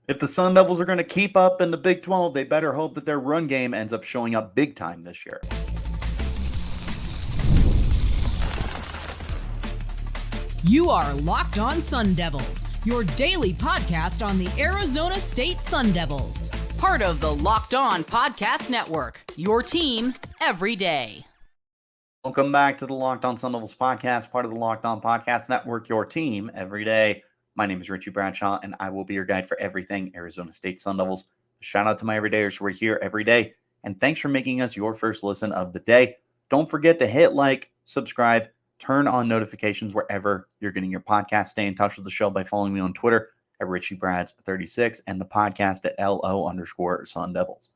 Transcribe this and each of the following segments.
If the Sun Devils are going to keep up in the Big 12, they better hope that their run game ends up showing up big time this year. You are Locked On Sun Devils, your daily podcast on the Arizona State Sun Devils. Part of the Locked On Podcast Network, your team every day. Welcome back to the Locked On Sun Devils podcast, part of the Locked On Podcast Network, your team every day. My name is Richie Bradshaw, and I will be your guide for everything Arizona State Sun Devils. Shout out to my everydayers who are here every day, and thanks for making us your first listen of the day. Don't forget to hit like, subscribe, turn on notifications wherever you're getting your podcast. Stay in touch with the show by following me on Twitter at RichieBrads36 and the podcast at LO_Sun Devils.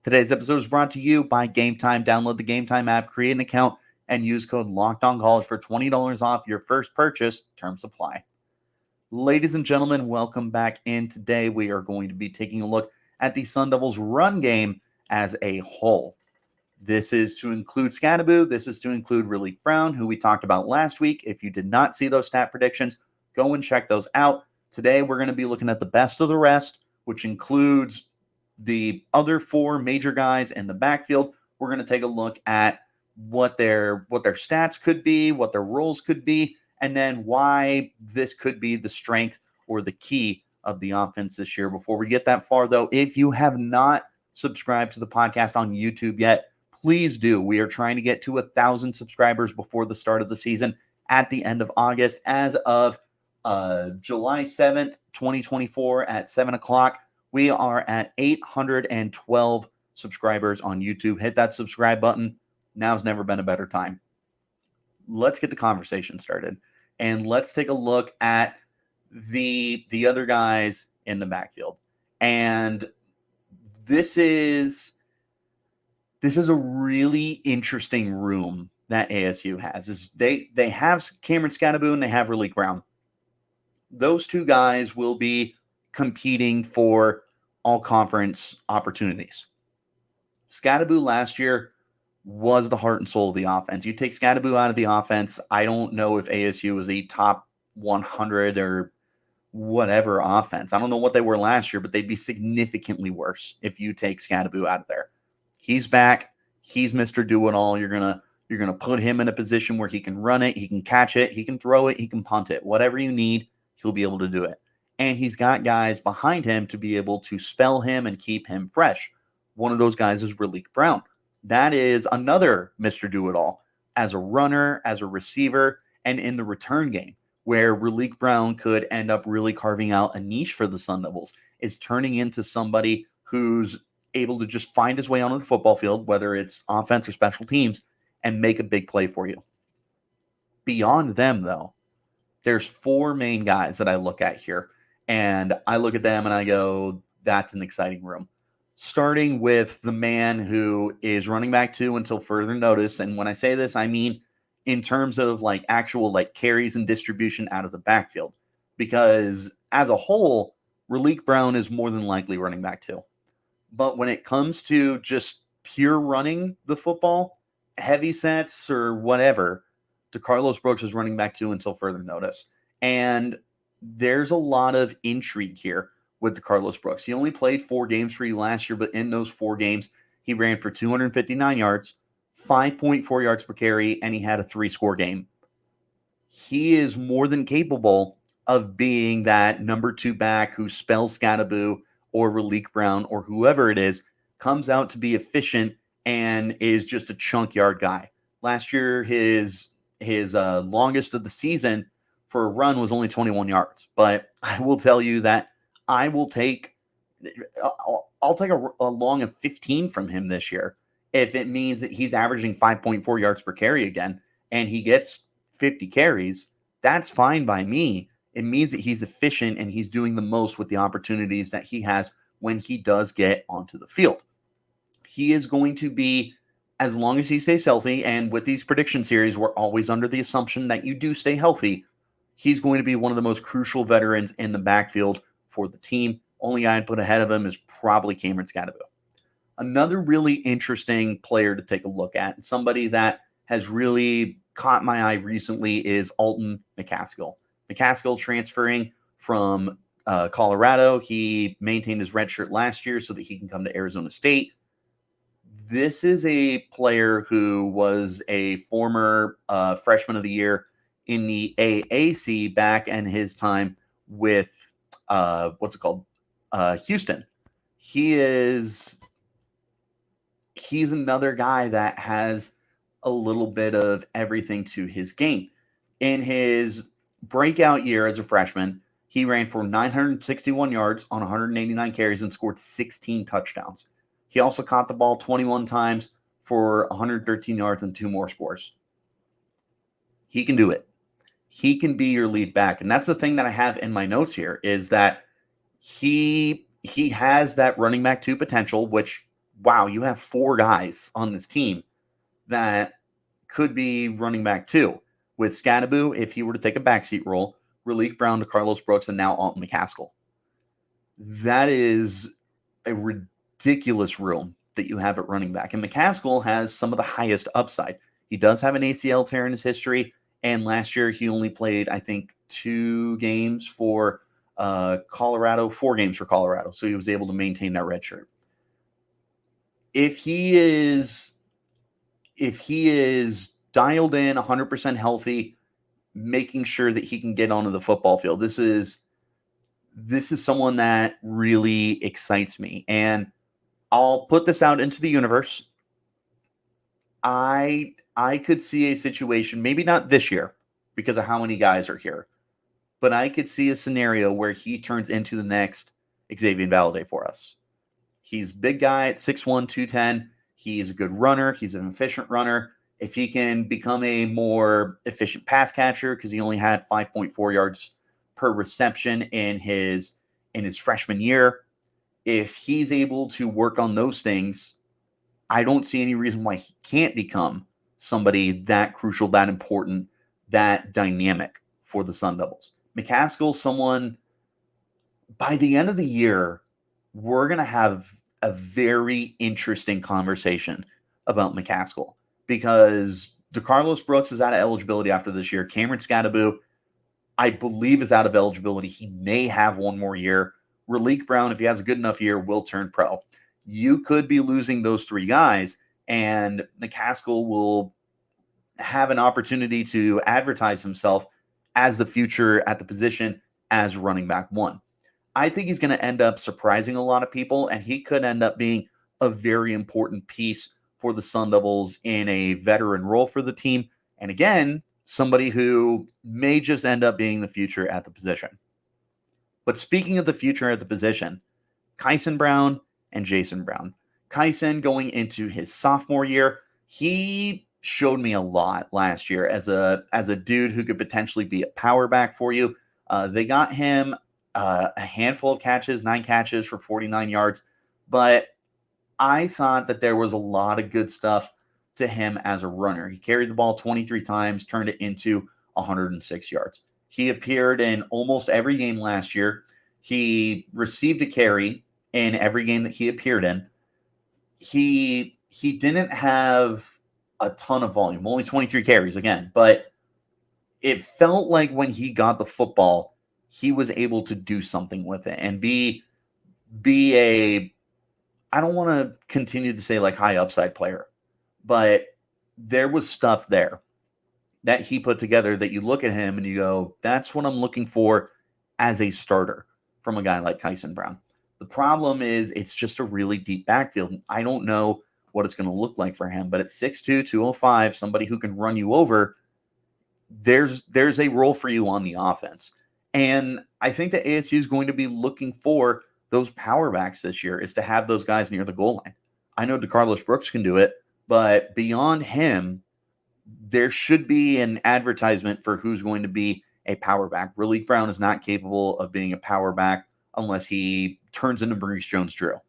Today's episode is brought to you by Game Time. Download the Game Time app, create an account, and use code LOCKEDONCollege for $20 off your first purchase. Terms apply. Ladies and gentlemen, welcome back in. Today we are going to be taking a look at the Sun Devils' run game as a whole. This is to include Skattebo. This is to include Raleek Brown, who we talked about last week. If you did not see those stat predictions, go and check those out. Today we're going to be looking at the best of the rest, which includes the other four major guys in the backfield. We're going to take a look at what their stats could be, what their roles could be, and then why this could be the strength or the key of the offense this year. Before we get that far, though, if you have not subscribed to the podcast on YouTube yet, please do. We are trying to get to 1,000 subscribers before the start of the season at the end of August. As of July 7th, 2024 at 7 o'clock, we are at 812 subscribers on YouTube. Hit that subscribe button. Now's never been a better time. Let's get the conversation started, and let's take a look at the other guys in the backfield. And this is a really interesting room that ASU has. Is they have Cameron Skattebo and they have Raleek Brown. Those two guys will be competing for all conference opportunities. Skattebo last year was the heart and soul of the offense. You take Skattebo out of the offense, I don't know if ASU was a top 100 or whatever offense. I don't know what they were last year, but they'd be significantly worse if you take Skattebo out of there. He's back. He's Mr. Do-It-All. You're gonna put him in a position where he can run it, he can catch it, he can throw it, he can punt it. Whatever you need, he'll be able to do it. And he's got guys behind him to be able to spell him and keep him fresh. One of those guys is Raleek Brown. That is another Mr. Do-It-All as a runner, as a receiver, and in the return game, where Raleek Brown could end up really carving out a niche for the Sun Devils, is turning into somebody who's able to just find his way onto the football field, whether it's offense or special teams, and make a big play for you. Beyond them, though, there's four main guys that I look at here, and I look at them and I go, that's an exciting room. Starting with the man who is running back 2 until further notice. And when I say this, I mean in terms of like actual like carries and distribution out of the backfield. Because as a whole, Raleek Brown is more than likely running back 2. But when it comes to just pure running the football, heavy sets or whatever, DeCarlos Brooks is running back 2 until further notice. And there's a lot of intrigue here with DeCarlos Brooks. He only played 4 games for you last year, but in those 4 games, he ran for 259 yards, 5.4 yards per carry, and he had a 3-score game. He is more than capable of being that number 2 back who spells Skattebo or Raleek Brown or whoever it is, comes out to be efficient and is just a chunk yard guy. Last year, his longest of the season for a run was only 21 yards. But I will tell you that I'll take a long of 15 from him this year if it means that he's averaging 5.4 yards per carry again and he gets 50 carries. That's fine by me. It means that he's efficient and he's doing the most with the opportunities that he has when he does get onto the field. He is going to be, as long as he stays healthy, and with these prediction series, we're always under the assumption that you do stay healthy, he's going to be one of the most crucial veterans in the backfield for the team. Only guy I'd put ahead of him is probably Cameron Skattebo. Another really interesting player to take a look at, somebody that has really caught my eye recently, is Alton McCaskill. McCaskill transferring from Colorado. He maintained his red shirt last year so that he can come to Arizona State. This is a player who was a former freshman of the year in the AAC back in his time with Houston. He's another guy that has a little bit of everything to his game. In his breakout year as a freshman, he ran for 961 yards on 189 carries and scored 16 touchdowns. He also caught the ball 21 times for 113 yards and 2 more scores. He can do it. He can be your lead back. And that's the thing that I have in my notes here is that he has that running back 2 potential, which, wow, you have 4 guys on this team that could be running back 2. With Skattebo, if he were to take a backseat role, Raleek Brown, DeCarlos Brooks, and now Alton McCaskill. That is a ridiculous room that you have at running back. And McCaskill has some of the highest upside. He does have an ACL tear in his history, and last year he only played, I think, 2 games for Colorado, 4 games for Colorado, so he was able to maintain that red shirt. If he is dialed in, 100% healthy, making sure that he can get onto the football field, this is someone that really excites me. And I'll put this out into the universe. I could see a situation, maybe not this year because of how many guys are here, but I could see a scenario where he turns into the next Xavier Valade for us. He's a big guy at 6'1", 210. He's a good runner. He's an efficient runner. If he can become a more efficient pass catcher, because he only had 5.4 yards per reception in his freshman year, if he's able to work on those things, I don't see any reason why he can't become somebody that crucial, that important, that dynamic for the Sun Devils. McCaskill, someone, by the end of the year, we're going to have a very interesting conversation about McCaskill, because DeCarlos Brooks is out of eligibility after this year. Cameron Skattebo, I believe, is out of eligibility. He may have one more year. Raleek Brown, if he has a good enough year, will turn pro. You could be losing those 3 guys, and McCaskill will have an opportunity to advertise himself as the future at the position as running back 1. I think he's going to end up surprising a lot of people, and he could end up being a very important piece for the Sun Devils in a veteran role for the team. And again, somebody who may just end up being the future at the position. But speaking of the future at the position, Kyson Brown and Jason Brown. Kyson, going into his sophomore year, he showed me a lot last year as a dude who could potentially be a power back for you. They got him a handful of catches, 9 catches for 49 yards, but I thought that there was a lot of good stuff to him as a runner. He carried the ball 23 times, turned it into 106 yards. He appeared in almost every game last year. He received a carry in every game that he appeared in. He didn't have a ton of volume, only 23 carries again, but it felt like when he got the football, he was able to do something with it and be a, I don't want to continue to say like high upside player, but there was stuff there that he put together that you look at him and you go, that's what I'm looking for as a starter from a guy like Kyson Brown. The problem is it's just a really deep backfield. I don't know what it's going to look like for him, but at 6'2", 205, somebody who can run you over, there's a role for you on the offense. And I think that ASU is going to be looking for those power backs this year, is to have those guys near the goal line. I know DeCarlos Brooks can do it, but beyond him, there should be an advertisement for who's going to be a power back. Raleek Brown is not capable of being a power back unless he turns into Maurice Jones-Drew.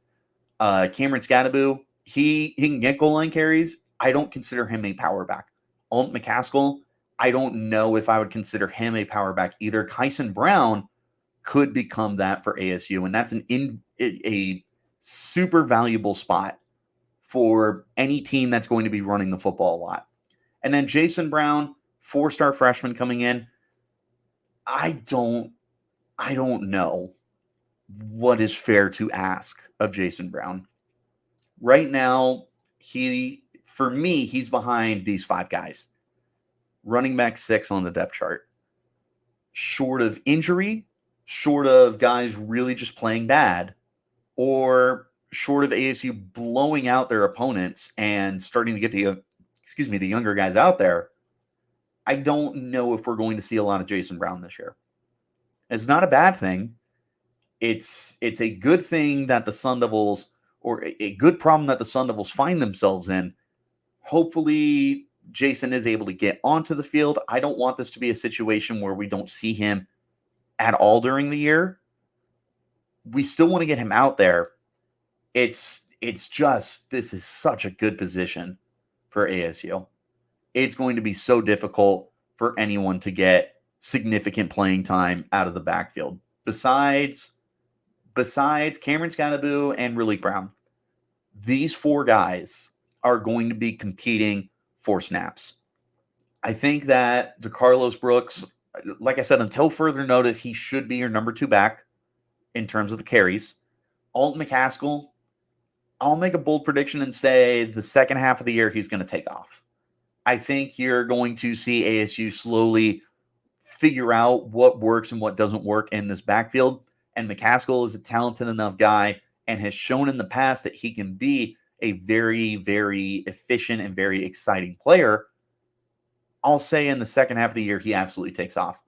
Cameron Skattebo, he can get goal line carries. I don't consider him a power back. Alton McCaskill, I don't know if I would consider him a power back either. Kyson Brown could become that for ASU, and that's a super valuable spot for any team that's going to be running the football a lot. And then Jason Brown, 4-star freshman coming in. I don't know what is fair to ask of Jason Brown. Right now, for me, he's behind these 5 guys. Running back 6 on the depth chart. Short of injury, short of guys really just playing bad, or short of ASU blowing out their opponents and starting to get the younger guys out there, I don't know if we're going to see a lot of Jason Brown this year. It's not a bad thing. It's a good thing that the Sun Devils, or a good problem that the Sun Devils find themselves in. Hopefully, Jason is able to get onto the field. I don't want this to be a situation where we don't see him at all during the year. We still want to get him out there. It's just, this is such a good position for ASU. It's going to be so difficult for anyone to get significant playing time out of the backfield. Besides Cameron Skattebo and Raleek Brown, these 4 guys are going to be competing for snaps. I think that DeCarlos Brooks, like I said, until further notice, he should be your number 2 back in terms of the carries. Alton McCaskill, I'll make a bold prediction and say the second half of the year he's going to take off. I think you're going to see ASU slowly figure out what works and what doesn't work in this backfield. And McCaskill is a talented enough guy and has shown in the past that he can be a very, very efficient and very exciting player. I'll say in the second half of the year, he absolutely takes off.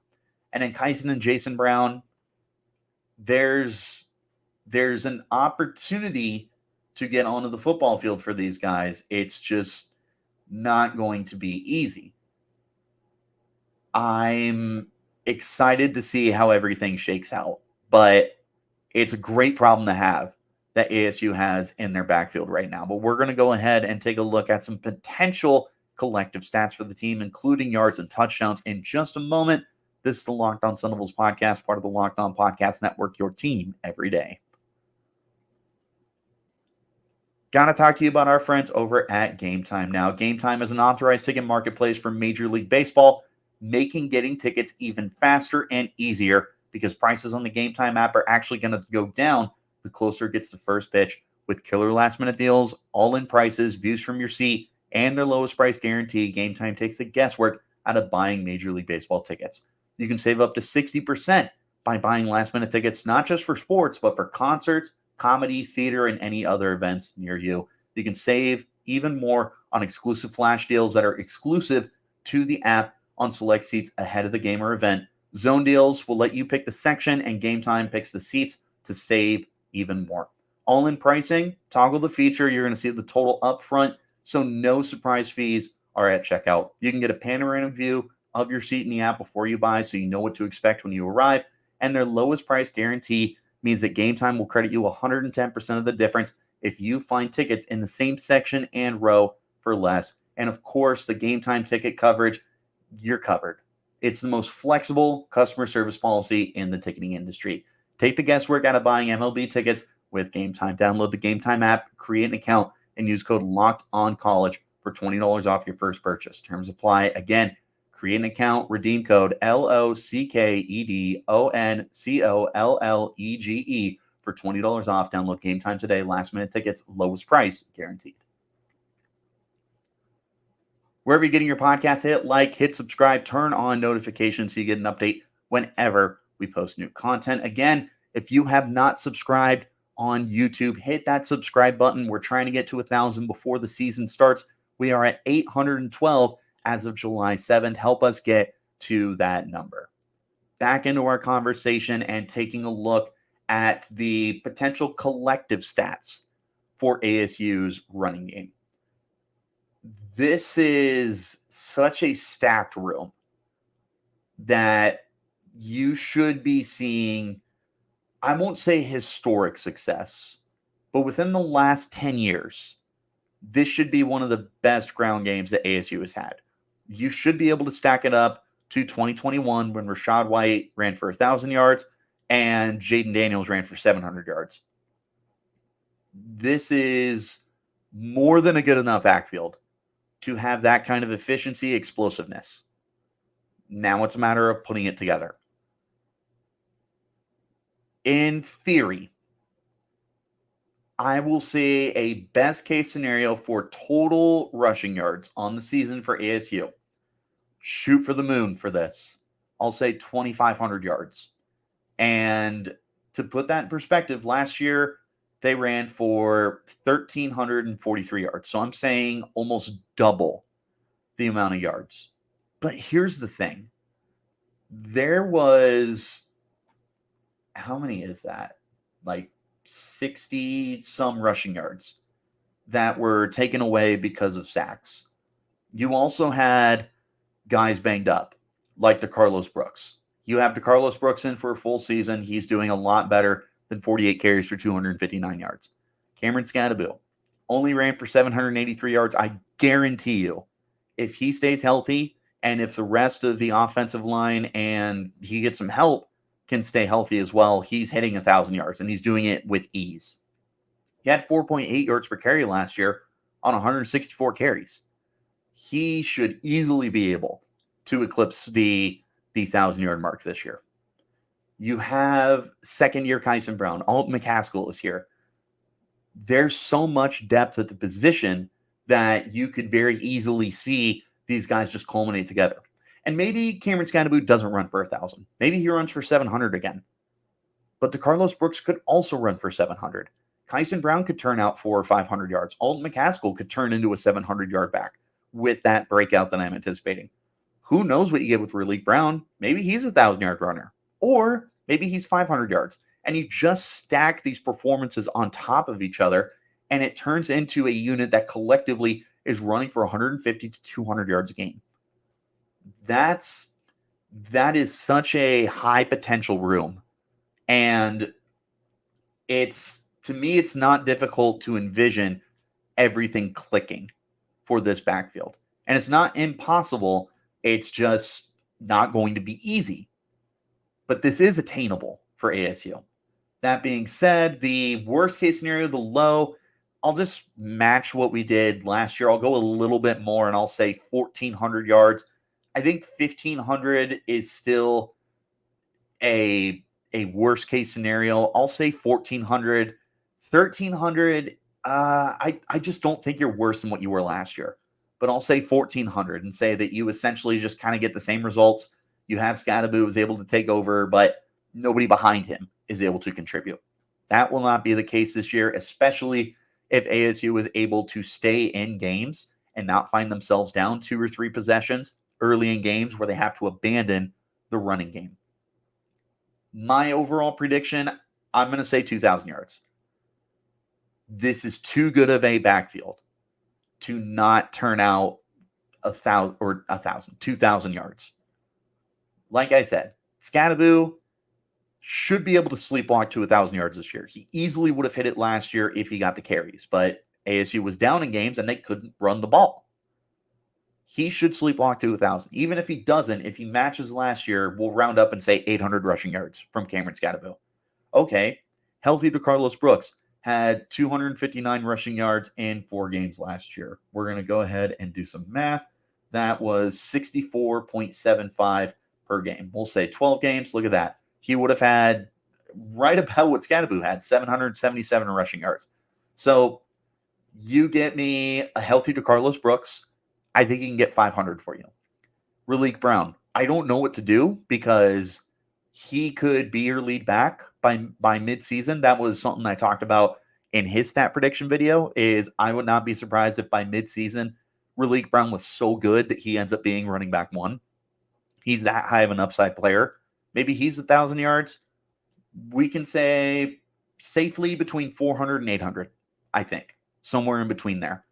And then Kyson and Jason Brown, there's an opportunity to get onto the football field for these guys. It's just not going to be easy. I'm excited to see how everything shakes out, but it's a great problem to have that ASU has in their backfield right now. But we're going to go ahead and take a look at some potential collective stats for the team, including yards and touchdowns, in just a moment. This is the Locked On Sun Devils podcast, part of the Locked On Podcast Network, your team every day. Got to talk to you about our friends over at Game Time Now. Game Time is an authorized ticket marketplace for Major League Baseball, making getting tickets even faster and easier because prices on the Game Time app are actually going to go down the closer it gets to first pitch. With killer last-minute deals, all-in prices, views from your seat, and their lowest price guarantee, Game Time takes the guesswork out of buying Major League Baseball tickets. You can save up to 60% by buying last-minute tickets, not just for sports, but for concerts, comedy, theater, and any other events near you. You can save even more on exclusive flash deals that are exclusive to the app on select seats ahead of the game or event. Zone deals will let you pick the section, and Game Time picks the seats to save even more. All-in pricing, toggle the feature. You're going to see the total up front, so no surprise fees are at checkout. You can get a panoramic view of your seat in the app before you buy, so you know what to expect when you arrive. And their lowest price guarantee means that Game Time will credit you 110% of the difference if you find tickets in the same section and row for less. And of course, the Game Time ticket coverage, you're covered. It's the most flexible customer service policy in the ticketing industry. Take the guesswork out of buying MLB tickets with Game Time. Download the Game Time app, create an account, and use code LOCKEDONCollege for $20 off your first purchase. Terms apply. Again, create an account, redeem code LOCKEDONCOLLEGE for $20 off. Download Game Time today. Last minute tickets, lowest price guaranteed. Wherever you're getting your podcast, hit like, hit subscribe, turn on notifications so you get an update whenever we post new content. Again, if you have not subscribed on YouTube, hit that subscribe button. We're trying to get to 1,000 before the season starts. We are at 812 as of July 7th. Help us get to that number. Back into our conversation and taking a look at the potential collective stats for ASU's running game. This is such a stacked room that you should be seeing, I won't say historic success, but within the last 10 years, this should be one of the best ground games that ASU has had. You should be able to stack it up to 2021 when Rashad White ran for 1,000 yards and Jaden Daniels ran for 700 yards. This is more than a good enough backfield to have that kind of efficiency, explosiveness. Now it's a matter of putting it together. in theory, I will say a best case scenario for total rushing yards on the season for ASU. Shoot for the moon for this. I'll say 2,500 yards. And to put that in perspective, last year they ran for 1,343 yards. So I'm saying almost double the amount of yards. But here's the thing. There was, how many is that? Like 60 some rushing yards that were taken away because of sacks. You also had guys banged up, like DeCarlos Brooks. You have DeCarlos Brooks in for a full season. He's doing a lot better than 48 carries for 259 yards. Cameron Skattebo only ran for 783 yards. I guarantee you, if he stays healthy and if the rest of the offensive line and he gets some help can stay healthy as well, he's hitting 1,000 yards, and he's doing it with ease. He had 4.8 yards per carry last year on 164 carries. He should easily be able to eclipse the 1,000-yard mark this year. You have second-year Kyson Brown. Alton McCaskill is here. There's so much depth at the position that you could very easily see these guys just culminate together. And maybe Cameron Skattebo doesn't run for 1,000. Maybe he runs for 700 again. But DeCarlos Brooks could also run for 700. Kyson Brown could turn out 400 or 500 yards. Alton McCaskill could turn into a 700-yard back with that breakout that I'm anticipating. Who knows what you get with Raleek Brown? Maybe he's a 1,000-yard runner. Or maybe he's 500 yards. And you just stack these performances on top of each other, and it turns into a unit that collectively is running for 150 to 200 yards a game. That is such a high potential room. And to me, it's not difficult to envision everything clicking for this backfield. And it's not impossible. It's just not going to be easy. But this is attainable for ASU. That being said, the worst case scenario, the low, I'll just match what we did last year. I'll go a little bit more, and I'll say 1,400 yards. I think 1,500 is still a worst case scenario. I'll say 1,400. 1,300, I just don't think you're worse than what you were last year. But I'll say 1,400 and say that you essentially just kind of get the same results. You have Skattebo who is able to take over, but nobody behind him is able to contribute. That will not be the case this year, especially if ASU is able to stay in games and not find themselves down 2 or 3 possessions early in games where they have to abandon the running game. My overall prediction, I'm going to say 2,000 yards. This is too good of a backfield to not turn out 2,000 yards. Like I said, Skattebo should be able to sleepwalk to 1,000 yards this year. He easily would have hit it last year if he got the carries, but ASU was down in games and they couldn't run the ball. He should sleepwalk to 1,000. Even if he doesn't, if he matches last year, we'll round up and say 800 rushing yards from Cameron Skattebo. Okay, healthy DeCarlos Brooks had 259 rushing yards in 4 games last year. We're going to go ahead and do some math. That was 64.75 per game. We'll say 12 games. Look at that. He would have had right about what Skattebo had, 777 rushing yards. So you get me a healthy DeCarlos Brooks. I think he can get 500 for you. Raleek Brown, I don't know what to do because he could be your lead back by midseason. That was something I talked about in his stat prediction video, is I would not be surprised if by midseason Raleek Brown was so good that he ends up being running back 1. He's that high of an upside player. Maybe he's 1,000 yards. We can say safely between 400 and 800, I think. Somewhere in between there.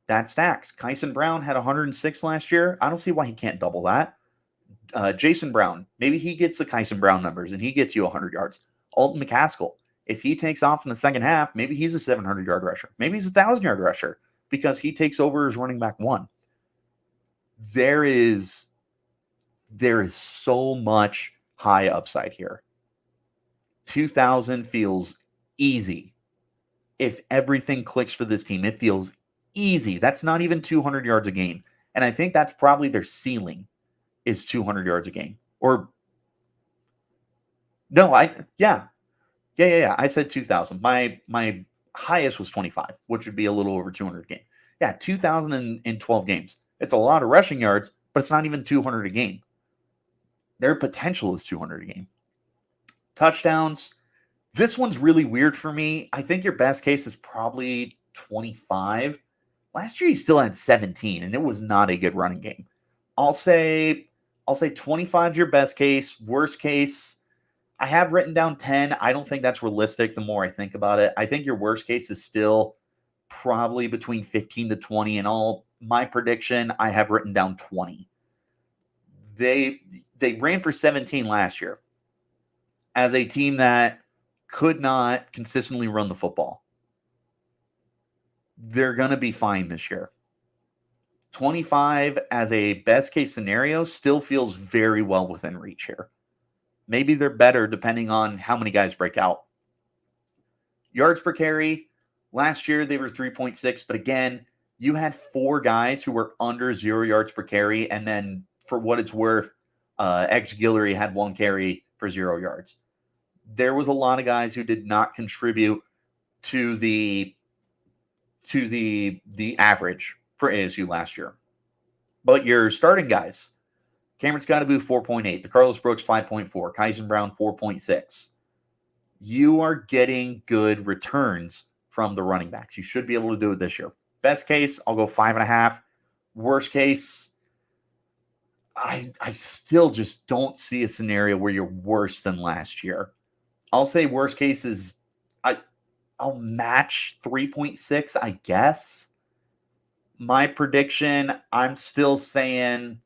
That stacks. Kyson Brown had 106 last year. I don't see why he can't double that. Jason Brown, maybe he gets the Kyson Brown numbers and he gets you 100 yards. Alton McCaskill, if he takes off in the second half, maybe he's a 700-yard rusher. Maybe he's a 1,000-yard rusher because he takes over as running back 1. There is so much high upside here. 2,000 feels easy. If everything clicks for this team, it feels easy. That's not even 200 yards a game. And I think that's probably their ceiling is 200 yards a game. Or no, Yeah. I said 2,000. My highest was 25, which would be a little over 200 a game. Yeah, 2,012 games. It's a lot of rushing yards, but it's not even 200 a game. Their potential is 200 a game. Touchdowns. This one's really weird for me. I think your best case is probably 25. Last year he still had 17, and it was not a good running game. I'll say 25 is your best case. Worst case, I have written down 10. I don't think that's realistic the more I think about it. I think your worst case is still probably between 15 to 20. And all my prediction, I have written down 20. They ran for 17 last year as a team that could not consistently run the football. They're going to be fine this year. 25 as a best case scenario still feels very well within reach here. Maybe they're better depending on how many guys break out. Yards per carry, last year they were 3.6, but again, you had 4 guys who were under 0 yards per carry, and then for what it's worth, Guillory had 1 carry for 0 yards. There was a lot of guys who did not contribute to the average for ASU last year. But your starting guys, Cameron Skattebo 4.8, DeCarlos Brooks 5.4, Kyson Brown 4.6. You are getting good returns from the running backs. You should be able to do it this year. Best case, I'll go 5.5. Worst case, I still just don't see a scenario where you're worse than last year. I'll say worst case is I'll match 3.6, I guess. My prediction, I'm still saying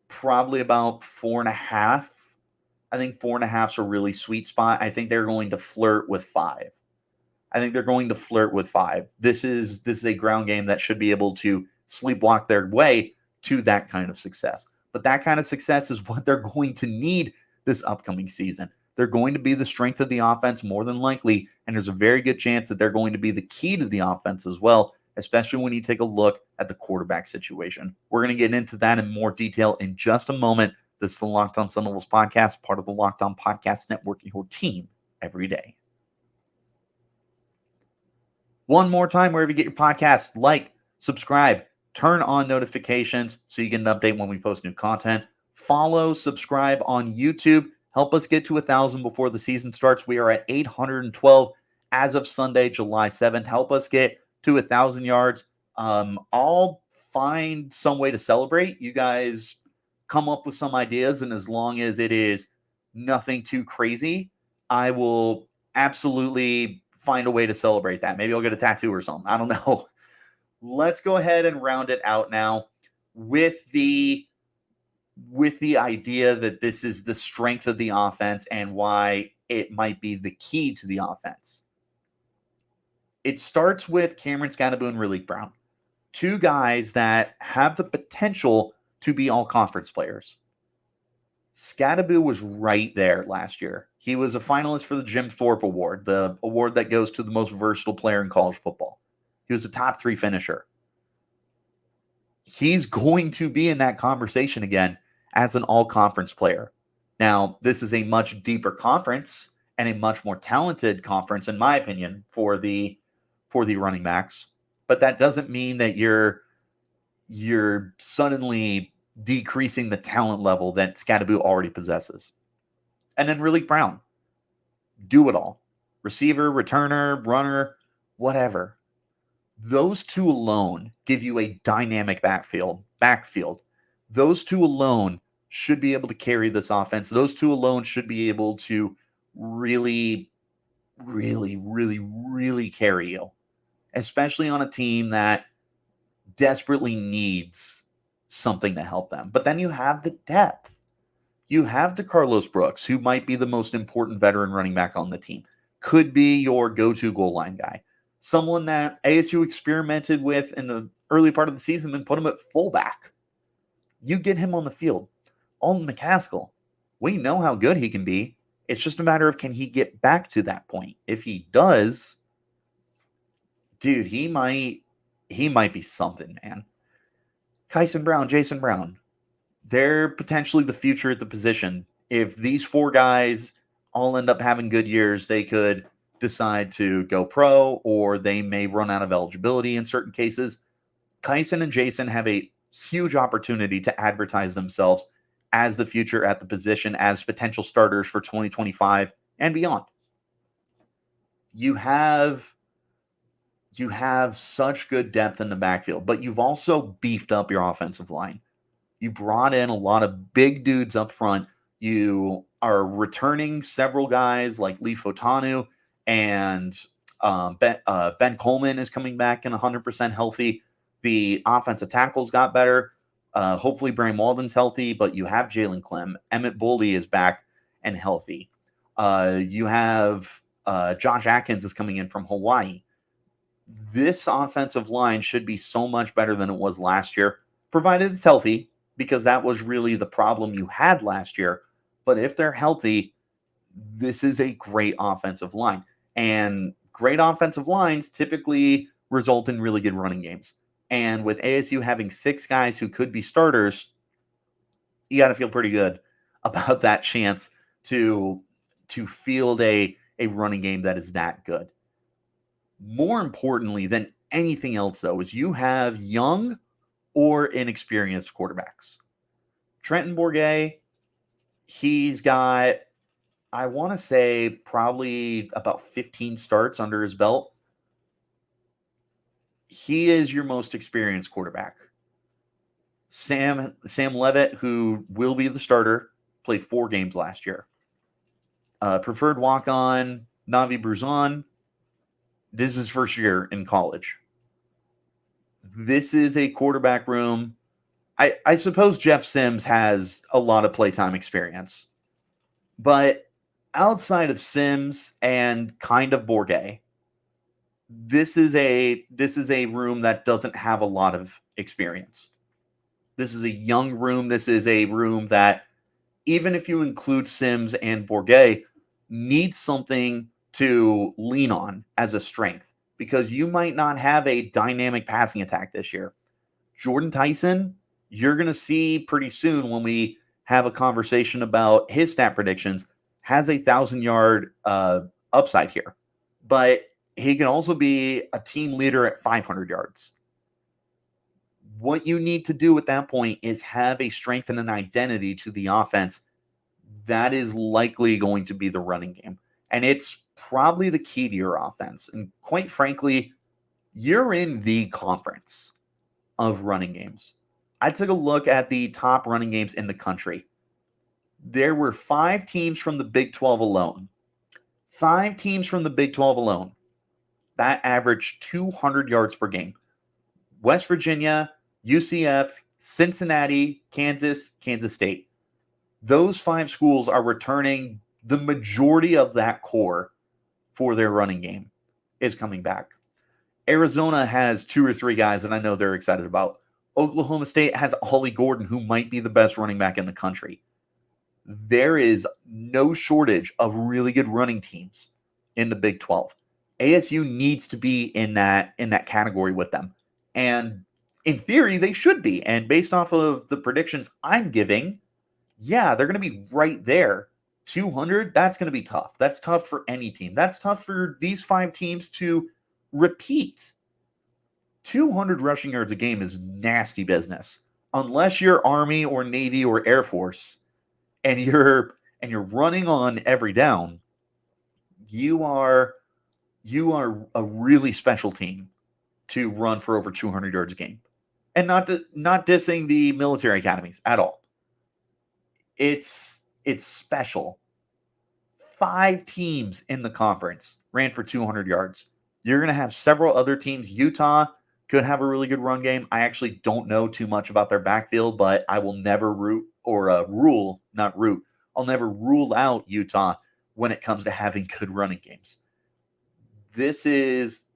probably about 4.5. I think 4.5 is a really sweet spot. I think they're going to flirt with 5. This is a ground game that should be able to sleepwalk their way to that kind of success. But that kind of success is what they're going to need this upcoming season. They're going to be the strength of the offense more than likely, and there's a very good chance that they're going to be the key to the offense as well, especially when you take a look at the quarterback situation. We're going to get into that in more detail in just a moment. This is the Locked On Sun Devils podcast, part of the Locked On Podcast Network, your team every day. One more time, wherever you get your podcasts, like, subscribe, turn on notifications so you get an update when we post new content. Follow, subscribe on YouTube. Help us get to 1,000 before the season starts. We are at 812 as of Sunday, July 7th. Help us get to 1,000 yards. I'll find some way to celebrate. You guys come up with some ideas, and as long as it is nothing too crazy, I will absolutely find a way to celebrate that. Maybe I'll get a tattoo or something. I don't know. Let's go ahead and round it out now with the idea that this is the strength of the offense and why it might be the key to the offense. It starts with Cameron Skattebo and Raleek Brown, 2 guys that have the potential to be all-conference players. Skattebo was right there last year. He was a finalist for the Jim Thorpe Award, the award that goes to the most versatile player in college football. He was a top 3 finisher. He's going to be in that conversation again as an all-conference player. Now, this is a much deeper conference and a much more talented conference, in my opinion, for the running backs. But that doesn't mean that you're suddenly decreasing the talent level that Skattebo already possesses. And then Raleek Brown, do it all. Receiver, returner, runner, whatever. Those 2 alone give you a dynamic backfield. Those 2 alone should be able to carry this offense. Those 2 alone should be able to really, really, really, really carry you, especially on a team that desperately needs something to help them. But then you have the depth. You have DeCarlos Brooks, who might be the most important veteran running back on the team. Could be your go-to goal line guy. Someone that ASU experimented with in the early part of the season and put him at fullback. You get him on the field. Alton McCaskill, we know how good he can be. It's just a matter of, can he get back to that point? If he does, dude, he might be something, man. Kyson Brown, Jason Brown, they're potentially the future at the position. If these 4 guys all end up having good years. They could decide to go pro, or they may run out of eligibility in certain cases. Kyson and Jason have a huge opportunity to advertise themselves as the future at the position, as potential starters for 2025 and beyond. You have such good depth in the backfield, but you've also beefed up your offensive line. You brought in a lot of big dudes up front. You are returning several guys like Lee Fotanu, and Ben Coleman is coming back and 100% healthy. The offensive tackles got better. Hopefully Bram Walden's healthy, but you have Jalen Clem. Emmett Boley is back and healthy. You have Josh Atkins is coming in from Hawaii. This offensive line should be so much better than it was last year, provided it's healthy, because that was really the problem you had last year. But if they're healthy, this is a great offensive line. And great offensive lines typically result in really good running games. And with ASU having 6 guys who could be starters, you got to feel pretty good about that chance to field a running game that is that good. More importantly than anything else, though, is you have young or inexperienced quarterbacks. Trenton Bourguet, he's got, I want to say, probably about 15 starts under his belt. He is your most experienced quarterback. Sam Levitt, who will be the starter, played 4 games last year. Preferred walk-on, Navi Bruzon, this is his first year in college. This is a quarterback room. I suppose Jeff Sims has a lot of playtime experience. But outside of Sims and kind of Bourguet, this is a room that doesn't have a lot of experience. This is a young room. This is a room that, even if you include Sims and Bourguet, needs something to lean on as a strength, because you might not have a dynamic passing attack this year. Jordan Tyson, you're going to see pretty soon when we have a conversation about his stat predictions, has a 1,000-yard upside here. But he can also be a team leader at 500 yards. What you need to do at that point is have a strength and an identity to the offense that is likely going to be the running game. And it's probably the key to your offense. And quite frankly, you're in the conference of running games. I took a look at the top running games in the country. There were 5 teams from the Big 12 alone. 5 teams from the Big 12 alone that averaged 200 yards per game. West Virginia, UCF, Cincinnati, Kansas, Kansas State. Those 5 schools are returning the majority of that core for their running game is coming back. Arizona has 2 or 3 guys that I know they're excited about. Oklahoma State has Ollie Gordon, who might be the best running back in the country. There is no shortage of really good running teams in the Big 12. ASU needs to be in that category with them. And in theory, they should be. And based off of the predictions I'm giving, yeah, they're going to be right there. 200, that's going to be tough. That's tough for any team. That's tough for these 5 teams to repeat. 200 rushing yards a game is nasty business. Unless you're Army or Navy or Air Force and you're running on every down, you are a really special team to run for over 200 yards a game. And not dissing the military academies at all. It's special. 5 teams in the conference ran for 200 yards. You're going to have several other teams. Utah could have a really good run game. I actually don't know too much about their backfield, but I will never I'll never rule out Utah when it comes to having good running games. This is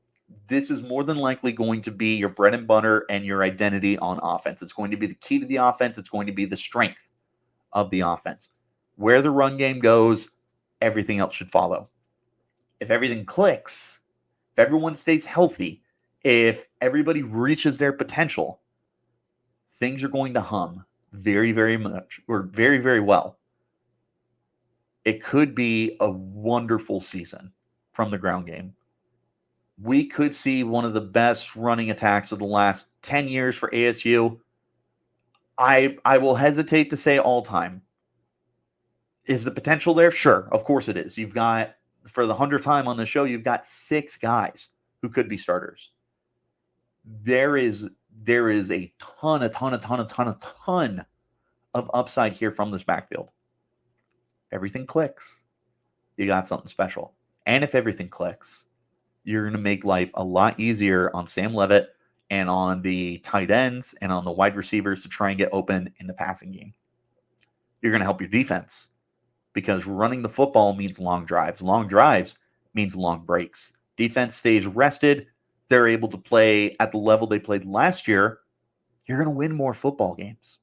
more than likely going to be your bread and butter and your identity on offense. It's going to be the key to the offense. It's going to be the strength of the offense. Where the run game goes, everything else should follow. If everything clicks, if everyone stays healthy, if everybody reaches their potential, things are going to hum very, very much, or very, very well. it could be a wonderful season from the ground game. We could see one of the best running attacks of the last 10 years for ASU. I will hesitate to say all time. Is the potential there? Sure, of course it is. You've got, for the 100th time on the show, you've got 6 guys who could be starters. There is a ton of upside here from this backfield. Everything clicks, you got something special. And if everything clicks, you're going to make life a lot easier on Sam Levitt and on the tight ends and on the wide receivers to try and get open in the passing game. You're going to help your defense because running the football means long drives. Long drives means long breaks. Defense stays rested. They're able to play at the level they played last year. You're going to win more football games.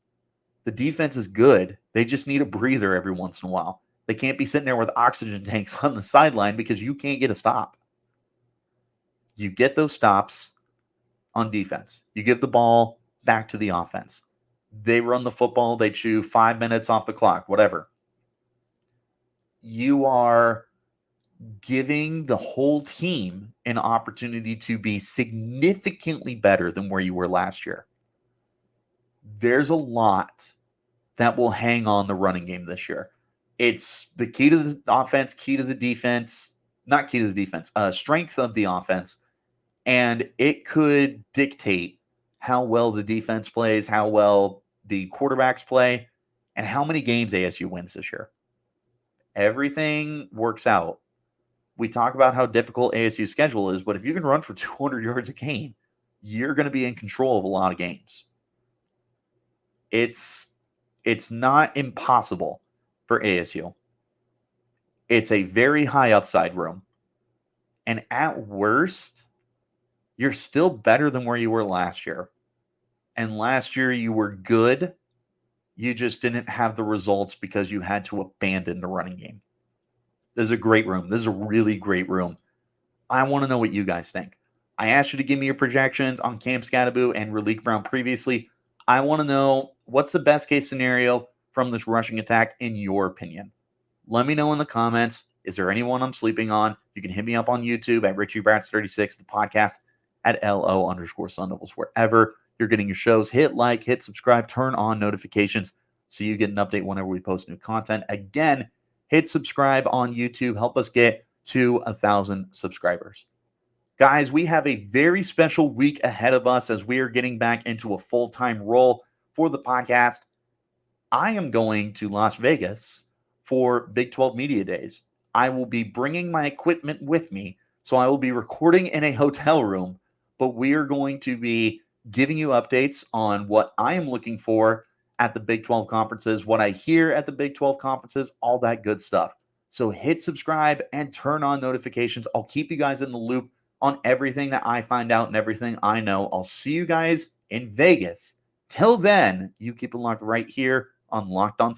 The defense is good. They just need a breather every once in a while. They can't be sitting there with oxygen tanks on the sideline because you can't get a stop. You get those stops on defense. You give the ball back to the offense. They run the football. They chew 5 minutes off the clock, whatever. You are giving the whole team an opportunity to be significantly better than where you were last year. There's a lot that will hang on the running game this year. It's the key to the offense, key to the defense, not key to the defense, strength of the offense. And it could dictate how well the defense plays, how well the quarterbacks play, and how many games ASU wins this year. Everything works out. We talk about how difficult ASU's schedule is, but if you can run for 200 yards a game, you're going to be in control of a lot of games. It's not impossible for ASU. It's a very high upside room. And at worst, you're still better than where you were last year. And last year you were good. You just didn't have the results because you had to abandon the running game. This is a great room. This is a really great room. I want to know what you guys think. I asked you to give me your projections on Cam Skattebo and Raleek Brown previously. I want to know what's the best case scenario from this rushing attack in your opinion. Let me know in the comments. Is there anyone I'm sleeping on? You can hit me up on YouTube at Richie Bradshaw 36, the podcast at LO_Sun Devils. Wherever you're getting your shows, hit like, hit subscribe, turn on notifications so you get an update whenever we post new content. Again, hit subscribe on YouTube. Help us get to 1,000 subscribers. Guys, we have a very special week ahead of us as we are getting back into a full-time role for the podcast. I am going to Las Vegas for Big 12 Media Days. I will be bringing my equipment with me, so I will be recording in a hotel room, but we are going to be giving you updates on what I am looking for at the Big 12 conferences, what I hear at the Big 12 conferences, all that good stuff. So hit subscribe and turn on notifications. I'll keep you guys in the loop on everything that I find out and everything I know. I'll see you guys in Vegas. Till then, you keep it locked right here on Locked On